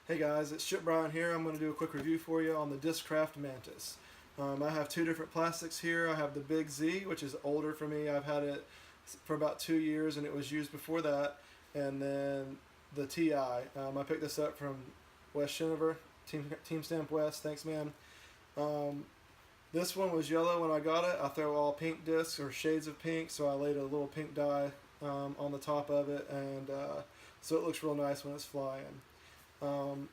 Hey guys, it's Chip Brian here. I'm going to do a quick review for you on the Discraft Mantis. I have two different plastics here. I have the Big Z, which is older for me. I've had it for about 2 years and it was used before that. And then the TI. I picked this up from West Shinover, Team Stamp West. Thanks, man. This one was yellow when I got it. I throw all pink discs or shades of pink, so I laid a little pink dye on the top of it, and so it looks real nice when it's flying.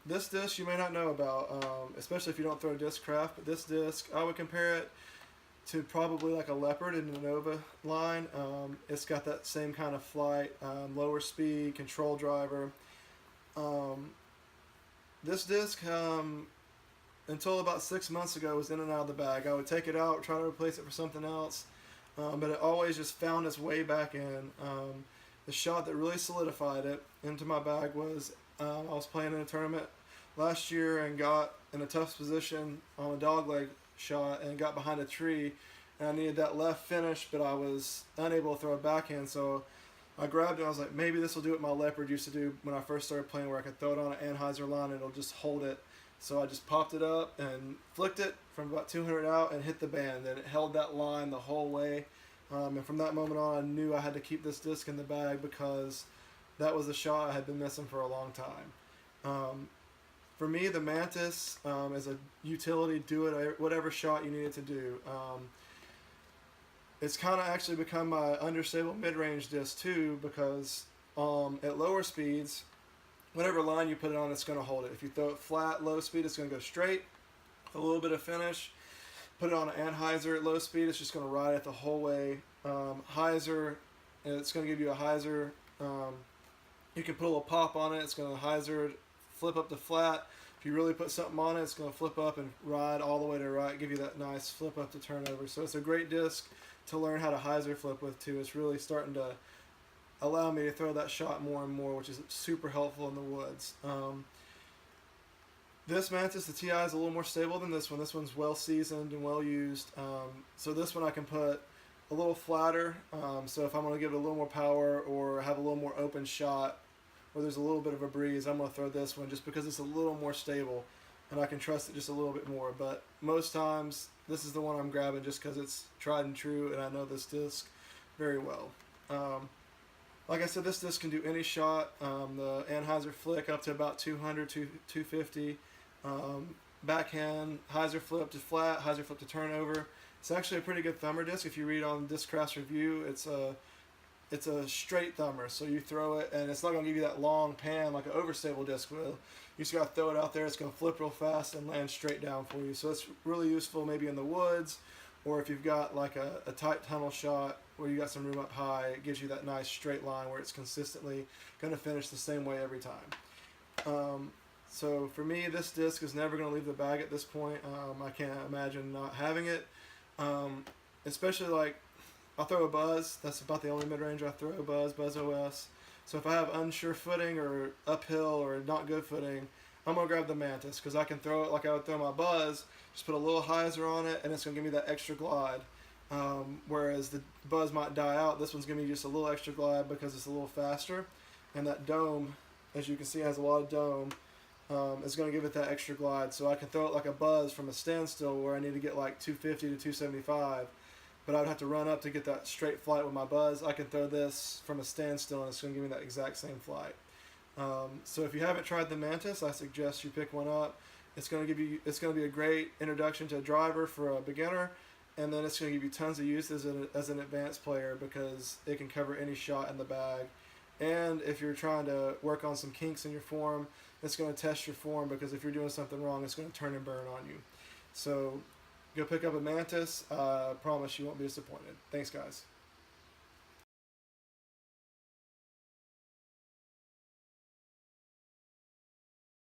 This disc you may not know about, especially if you don't throw Discraft, but this disc, I would compare it to probably like a Leopard in the Nova line. It's got that same kind of flight, lower speed, control driver. This disc, until about 6 months ago, was in and out of the bag. I would take it out, try to replace it for something else, but it always just found its way back in. The shot that really solidified it into my bag was I was playing in a tournament last year and got in a tough position on a dogleg shot and got behind a tree, and I needed that left finish, but I was unable to throw a backhand, so I grabbed it and I was like, maybe this will do what my Leopard used to do when I first started playing, where I could throw it on an anhyzer line and it'll just hold it. So I just popped it up and flicked it from about 200 out and hit the band, and it held that line the whole way. And from that moment on, I knew I had to keep this disc in the bag because that was a shot I had been missing for a long time. For me, the Mantis is a utility, do it whatever shot you need it to do. It's kind of actually become my understable mid-range disc too, because at lower speeds, whatever line you put it on, it's going to hold it. If you throw it flat, low speed, it's going to go straight. A little bit of finish. Put it on an anhyzer at low speed, it's just going to ride it the whole way. Hyzer, it's going to give you a Hyzer. You can put a little pop on it. It's going to Hyzer, flip up to flat. If you really put something on it, it's going to flip up and ride all the way to right, give you that nice flip up to turnover. So it's a great disc to learn how to Hyzer flip with too. It's really starting to allow me to throw that shot more and more, which is super helpful in the woods. This Mantis, the TI, is a little more stable than this one. This one's well seasoned and well used. So this one I can put a little flatter. So if I'm going to give it a little more power or have a little more open shot, or there's a little bit of a breeze, I'm going to throw this one just because it's a little more stable and I can trust it just a little bit more. But most times, this is the one I'm grabbing just because it's tried and true and I know this disc very well. Like I said, this disc can do any shot. The anhyzer flick up to about 200, 250. Backhand, Hyzer flip to flat, Hyzer flip to turnover. It's actually a pretty good thumber disc. If you read on Discraft's review, it's a straight thumber. So you throw it, and it's not going to give you that long pan like an overstable disc will. You just got to throw it out there. It's going to flip real fast and land straight down for you. So it's really useful maybe in the woods, or if you've got like a tight tunnel shot where you got some room up high. It gives you that nice straight line where it's consistently going to finish the same way every time. So for me, this disc is never going to leave the bag at this point. I can't imagine not having it. Especially like, I'll throw a Buzzz. That's about the only mid-range I throw, Buzzz OS. So if I have unsure footing or uphill or not good footing, I'm going to grab the Mantis because I can throw it like I would throw my Buzzz. Just put a little Hyzer on it and it's going to give me that extra glide. Whereas the Buzzz might die out, this one's going to be just a little extra glide because it's a little faster. And that dome, as you can see, has a lot of dome. Is going to give it that extra glide, so I can throw it like a Buzzz from a standstill where I need to get like 250 to 275, but I would have to run up to get that straight flight with my Buzzz. I can throw this from a standstill and it's going to give me that exact same flight. So if you haven't tried the Mantis, I suggest you pick one up. It's going to be a great introduction to a driver for a beginner, and then it's going to give you tons of use as an advanced player because it can cover any shot in the bag. And if you're trying to work on some kinks in your form, it's going to test your form because if you're doing something wrong, it's going to turn and burn on you. So go pick up a Mantis. I promise you won't be disappointed. Thanks, guys.